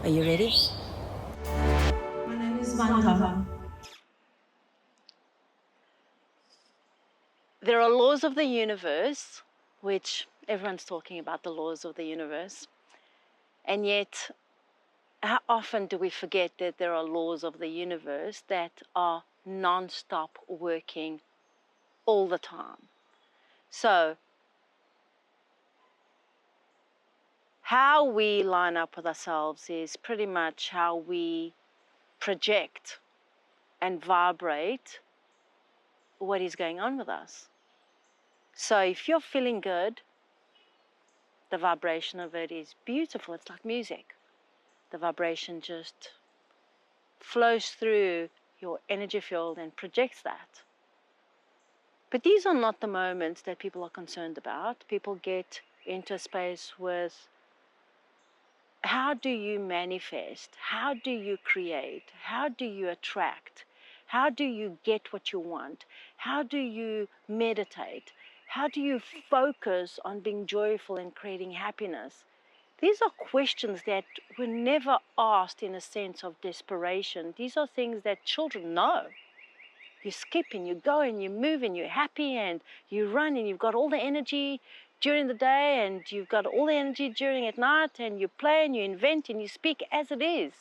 Are you ready? My name is Vanda. There are laws of the universe, which everyone's talking about the laws of the universe. And yet, how often do we forget that there are laws of the universe that are non-stop working all the time? So, how we line up with ourselves is pretty much how we project and vibrate what is going on with us. So if you're feeling good, the vibration of it is beautiful. It's like music. The vibration just flows through your energy field and projects that. But these are not the moments that people are concerned about. People get into a space with how do you manifest? How do you create? How do you attract? How do you get what you want? How do you meditate? How do you focus on being joyful and creating happiness? These are questions that were never asked in a sense of desperation. These are things that children know. You skip and you go and you move and you're happy and you run and you've got all the energy during the day and you've got all the energy during at night, and you play and you invent and you speak as it is.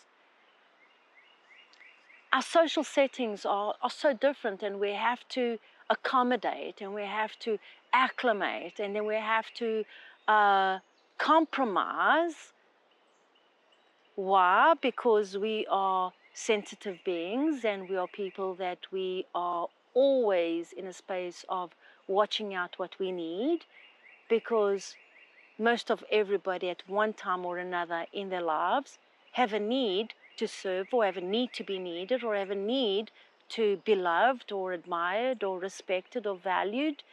Our social settings are so different, and we have to accommodate and we have to acclimate, and then we have to compromise. Why? Because we are sensitive beings and we are people that we are always in a space of watching out what we need, because most of everybody at one time or another in their lives have a need to serve, or have a need to be needed, or have a need to be loved or admired or respected or valued.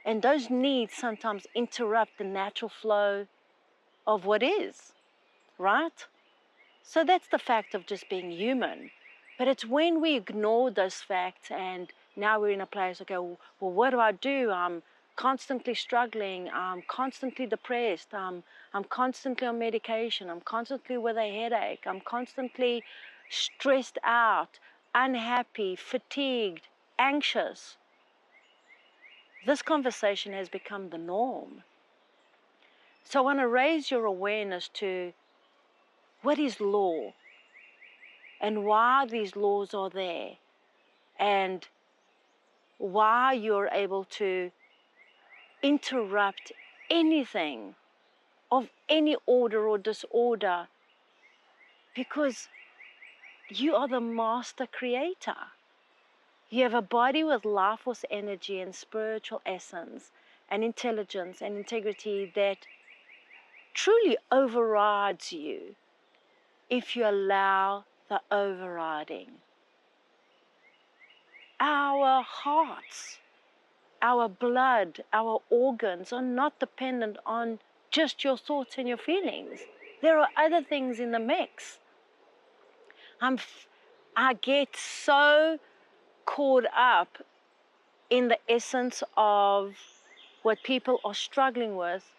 And those needs sometimes interrupt the natural flow of what is, right? So that's the fact of just being human. But it's when we ignore those facts and now we're in a place, okay, well, what do I do? I'm constantly struggling. I'm constantly depressed. I'm constantly on medication. I'm constantly with a headache. I'm constantly stressed out, unhappy, fatigued, anxious. This conversation has become the norm. So I want to raise your awareness to what is law, and why these laws are there, and why you're able to interrupt anything of any order or disorder, because you are the master creator. You have a body with life force energy and spiritual essence and intelligence and integrity that truly overrides you if you allow the overriding. Our hearts, our blood, our organs are not dependent on just your thoughts and your feelings. There are other things in the mix. I get so caught up in the essence of what people are struggling with,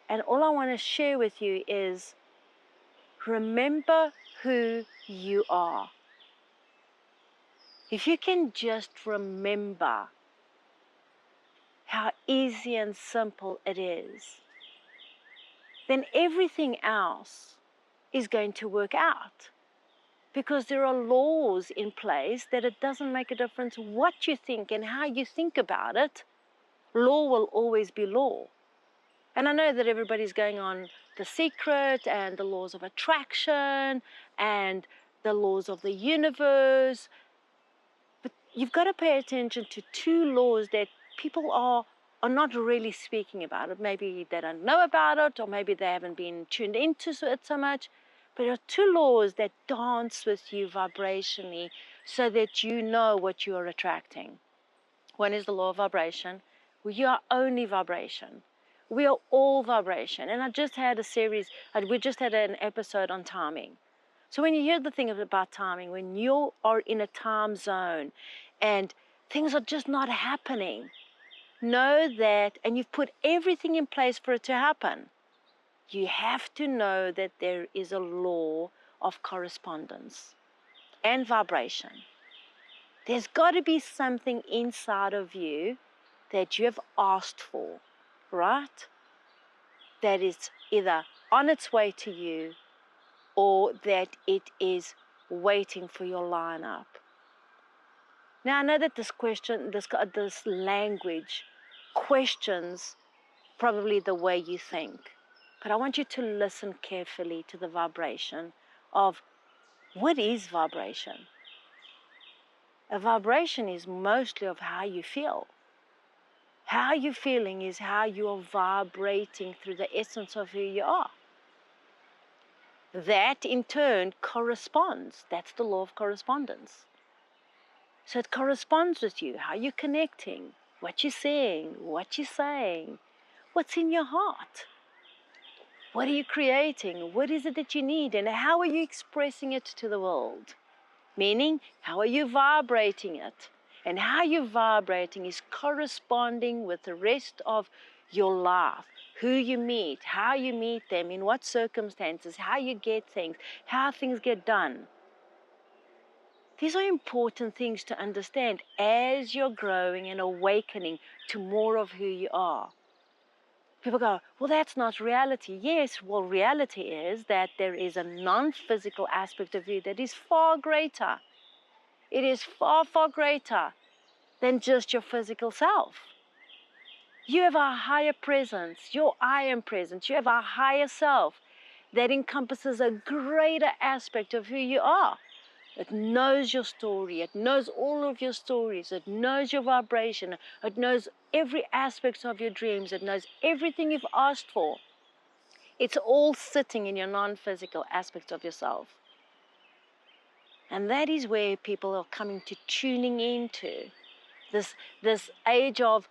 and all I want to share with you is remember who you are. If you can just remember how easy and simple it is, then everything else is going to work out, because there are laws in place that it doesn't make a difference what you think and how you think about it. Law will always be law. And I know that everybody's going on The Secret and the laws of attraction and the laws of the universe, but you've got to pay attention to two laws that people are not really speaking about it. Maybe they don't know about it, or maybe they haven't been tuned into it so much. But there are two laws that dance with you vibrationally so that you know what you are attracting. One is the law of vibration. We are only vibration. We are all vibration. And I just had a series, we just had an episode on timing. So when you hear the thing about timing, when you are in a time zone and things are just not happening, know that, and you've put everything in place for it to happen, you have to know that there is a law of correspondence and vibration. There's got to be something inside of you that you have asked for, right? That is either on its way to you or that it is waiting for your line up. Now, I know that this language questions probably the way you think, but I want you to listen carefully to the vibration of what is vibration. A vibration is mostly of how you feel. How you're feeling is how you are vibrating through the essence of who you are. That in turn corresponds. That's the law of correspondence. So it corresponds with you, how you're connecting, what you're saying, what's in your heart. What are you creating? What is it that you need? And how are you expressing it to the world? Meaning, how are you vibrating it? And how you're vibrating is corresponding with the rest of your life. Who you meet, how you meet them, in what circumstances, how you get things, how things get done. These are important things to understand as you're growing and awakening to more of who you are. People go, well, that's not reality. Yes, well, reality is that there is a non-physical aspect of you that is far greater. It is far, far greater than just your physical self. You have a higher presence, your I am presence. You have a higher self that encompasses a greater aspect of who you are. It knows your story. It knows all of your stories. It knows your vibration. It knows every aspect of your dreams. It knows everything you've asked for. It's all sitting in your non-physical aspects of yourself. And that is where people are coming to tuning into this age of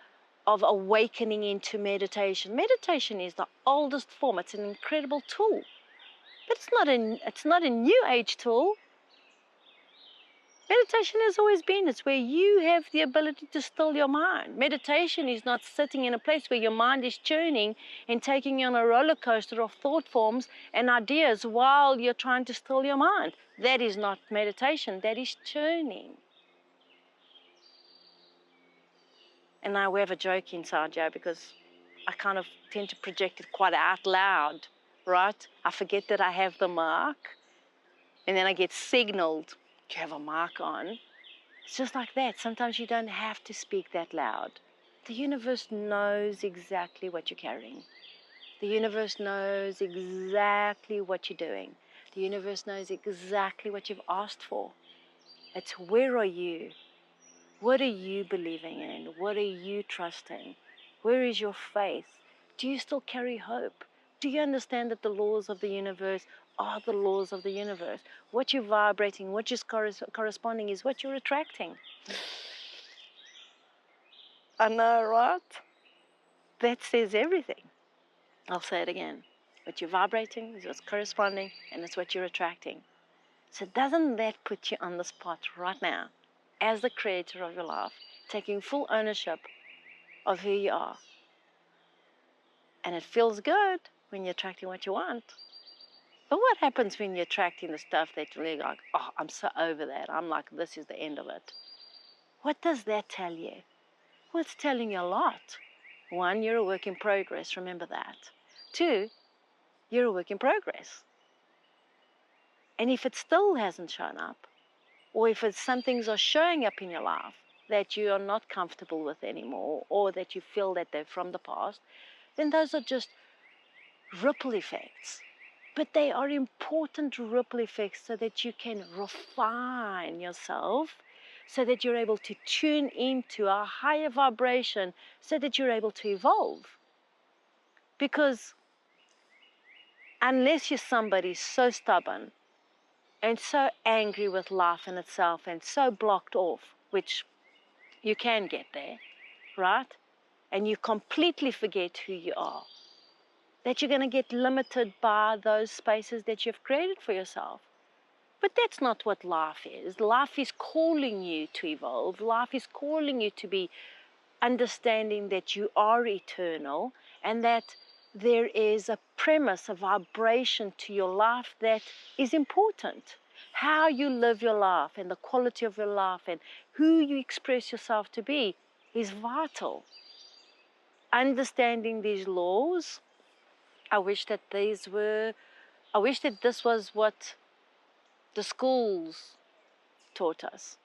awakening into meditation. Meditation is the oldest form. It's an incredible tool. But it's not a new age tool. Meditation has always been. It's where you have the ability to still your mind. Meditation is not sitting in a place where your mind is churning and taking you on a roller coaster of thought forms and ideas while you're trying to still your mind. That is not meditation. That is churning. And now we have a joke inside, Joe, because I kind of tend to project it quite out loud, right? I forget that I have the mark, and then I get signaled, you have a mark on. It's just like that. Sometimes you don't have to speak that loud. The universe knows exactly what you're carrying. The universe knows exactly what you're doing. The universe knows exactly what you've asked for. It's where are you? What are you believing in? What are you trusting? Where is your faith? Do you still carry hope? Do you understand that the laws of the universe are the laws of the universe? What you're vibrating, what is corresponding is what you're attracting. I know, right? That says everything. I'll say it again. What you're vibrating is what's corresponding, and it's what you're attracting. So doesn't that put you on the spot right now, as the creator of your life, taking full ownership of who you are? And it feels good when you're attracting what you want. But what happens when you're attracting the stuff that you're like, oh, I'm so over that. I'm like, this is the end of it. What does that tell you? Well, it's telling you a lot. One, you're a work in progress. Remember that. Two, you're a work in progress. And if it still hasn't shown up, or if some things are showing up in your life that you are not comfortable with anymore, or that you feel that they're from the past, then those are just ripple effects. But they are important ripple effects so that you can refine yourself, so that you're able to tune into a higher vibration, so that you're able to evolve. Because unless you're somebody so stubborn and so angry with life in itself and so blocked off, which you can get there, right? And you completely forget who you are, that you're going to get limited by those spaces that you've created for yourself. But that's not what life is. Life is calling you to evolve. Life is calling you to be understanding that you are eternal and that there is a premise, a vibration to your life that is important. How you live your life and the quality of your life and who you express yourself to be is vital. Understanding these laws, I wish that this was what the schools taught us,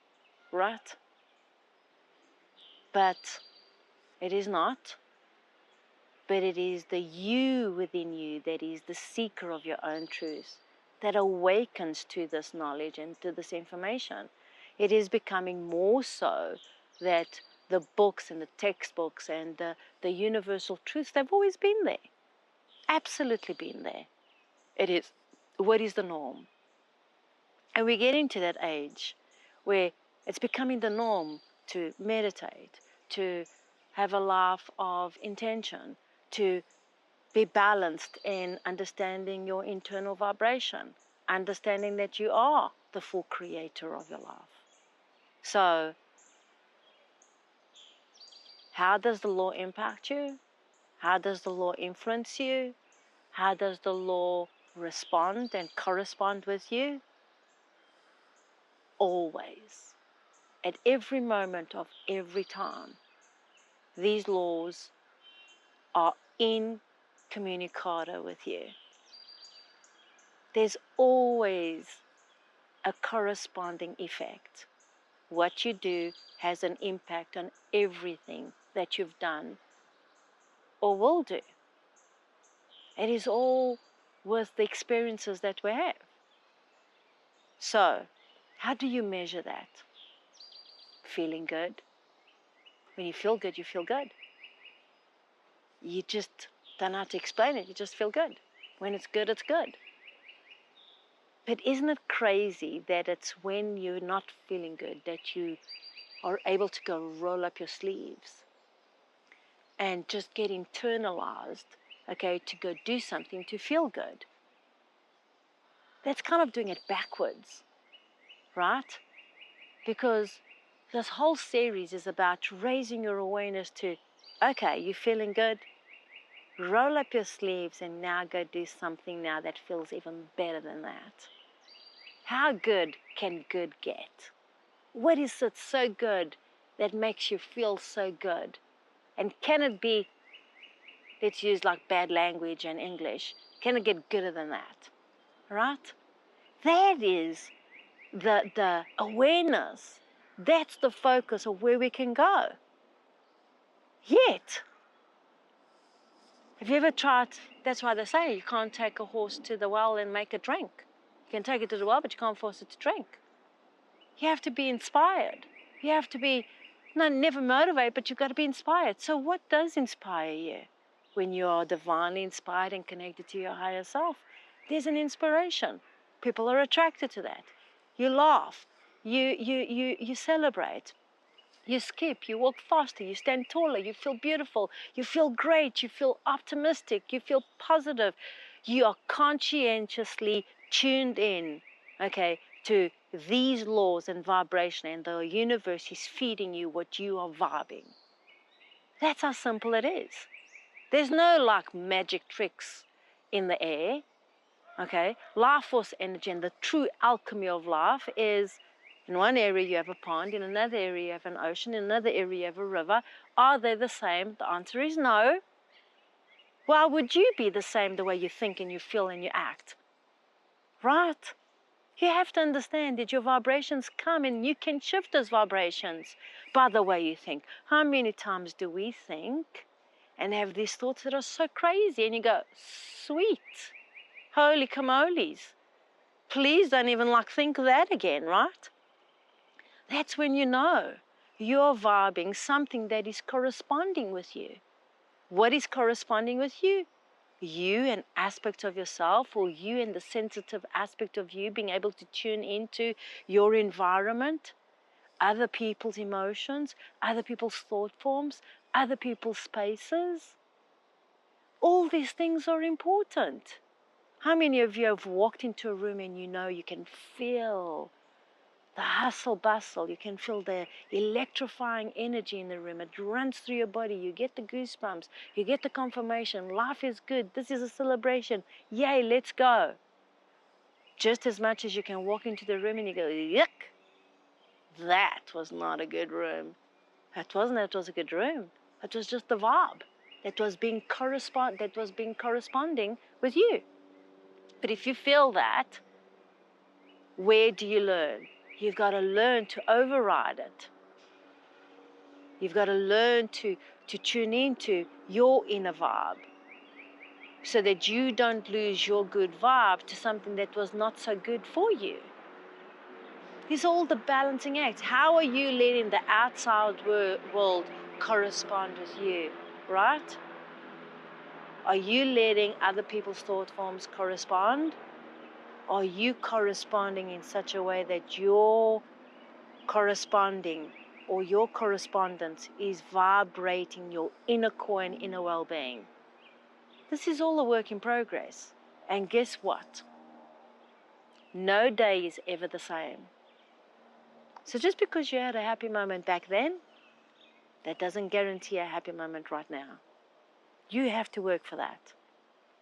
right? But it is not. But it is the you within you that is the seeker of your own truth, that awakens to this knowledge and to this information. It is becoming more so that the books and the textbooks and the universal truths, they've always been there. Absolutely been there. It is what is the norm. And we're getting to that age where it's becoming the norm to meditate, to have a life of intention, to be balanced in understanding your internal vibration, understanding that you are the full creator of your life. So, how does the law impact you? How does the law influence you? How does the law respond and correspond with you? Always, at every moment of every time, these laws are incommunicado with you. There's always a corresponding effect. What you do has an impact on everything that you've done or will do. It is all with the experiences that we have. So, how do you measure that? Feeling good. When you feel good, you feel good. You just don't know how to explain it, you just feel good. When it's good, it's good. But isn't it crazy that it's when you're not feeling good that you are able to go roll up your sleeves and just get internalized, okay, to go do something to feel good? That's kind of doing it backwards, right? Because this whole series is about raising your awareness to, okay, you're feeling good, roll up your sleeves and now go do something now that feels even better than that. How good can good get? What is it so good that makes you feel so good? And can it be, let's use like bad language and English, can it get gooder than that? Right? That is the awareness. That's the focus of where we can go. Yet, have you ever tried, that's why they say you can't take a horse to the well and make it drink. You can take it to the well, but you can't force it to drink. You have to be inspired. You have to be, no, never motivated, but you've got to be inspired. So what does inspire you? When you are divinely inspired and connected to your higher self, there's an inspiration. People are attracted to that. You laugh. You celebrate. You skip, you walk faster, you stand taller, you feel beautiful, you feel great, you feel optimistic, you feel positive. You are conscientiously tuned in, okay, to these laws and vibration, and the universe is feeding you what you are vibing. That's how simple it is. There's no like magic tricks in the air, okay? Life force energy and the true alchemy of life is, in one area you have a pond, in another area you have an ocean, in another area you have a river. Are they the same? The answer is no. Why would you be the same the way you think and you feel and you act? Right? You have to understand that your vibrations come and you can shift those vibrations by the way you think. How many times do we think and have these thoughts that are so crazy and you go, sweet, holy camolies. Please don't even like think that again, right? That's when you know you're vibing something that is corresponding with you. What is corresponding with you? You, an aspect of yourself, or you and the sensitive aspect of you being able to tune into your environment, other people's emotions, other people's thought forms, other people's spaces. All these things are important. How many of you have walked into a room and you know you can feel the hustle bustle. You can feel the electrifying energy in the room. It runs through your body. You get the goosebumps. You get the confirmation. Life is good. This is a celebration. Yay, let's go. Just as much as you can walk into the room and you go, yuck, that was not a good room. It wasn't that it was a good room. It was just the vibe that was being corresponding with you. But if you feel that, where do you learn? You've got to learn to override it. You've got to learn to tune into your inner vibe so that you don't lose your good vibe to something that was not so good for you. These are all the balancing acts. How are you letting the outside world correspond with you, right? Are you letting other people's thought forms correspond? Are you corresponding in such a way that your corresponding or your correspondence is vibrating your inner core and inner well-being? This is all a work in progress. And guess what? No day is ever the same. So just because you had a happy moment back then, that doesn't guarantee a happy moment right now. You have to work for that.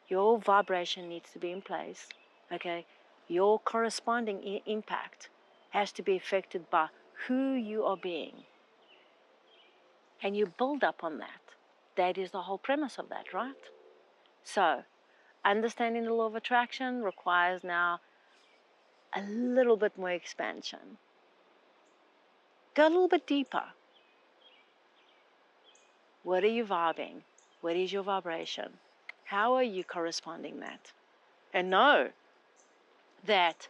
Your vibration needs to be in place, okay? Your corresponding impact has to be affected by who you are being. And you build up on that. That is the whole premise of that, right? So, understanding the law of attraction requires now a little bit more expansion. Go a little bit deeper. What are you vibing? What is your vibration? How are you corresponding that? And know that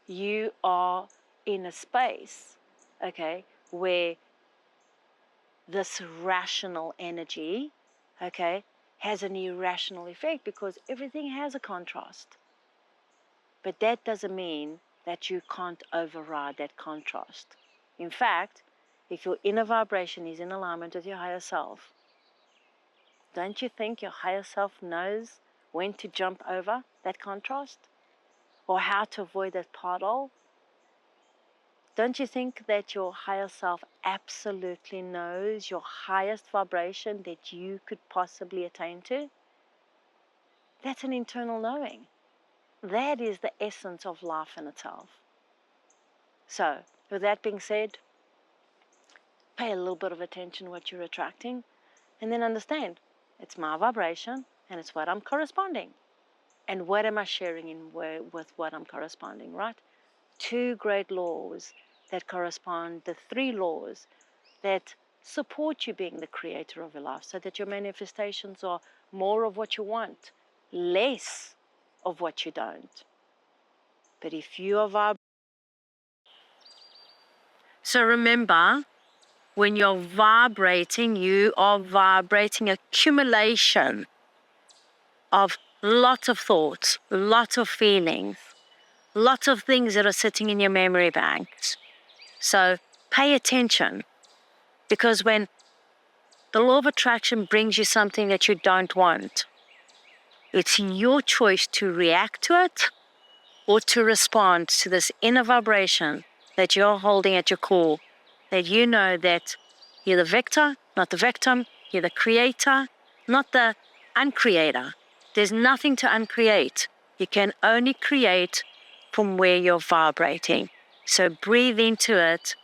you are in a space, okay, where this rational energy, okay, has an irrational effect because everything has a contrast. But that doesn't mean that you can't override that contrast. In fact, if your inner vibration is in alignment with your higher self, don't you think your higher self knows when to jump over that contrast? Or how to avoid that pothole? Don't you think that your higher self absolutely knows your highest vibration that you could possibly attain to? That's an internal knowing. That is the essence of life in itself. So, with that being said, pay a little bit of attention to what you're attracting, and then understand it's my vibration and it's what I'm corresponding. And what am I sharing with what I'm corresponding, right? 2 great laws that correspond, the 3 laws that support you being the creator of your life so that your manifestations are more of what you want, less of what you don't. But if you are vibrating, so remember, when you're vibrating, you are vibrating accumulation of lots of thoughts, lots of feelings, lots of things that are sitting in your memory banks. So pay attention, because when the law of attraction brings you something that you don't want, it's your choice to react to it or to respond to this inner vibration that you're holding at your core, that you know that you're the victor, not the victim, you're the creator, not the uncreator. There's nothing to uncreate. You can only create from where you're vibrating. So breathe into it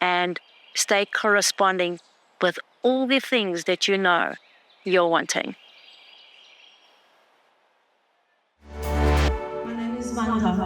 and stay corresponding with all the things that you know you're wanting. My name is Vanda.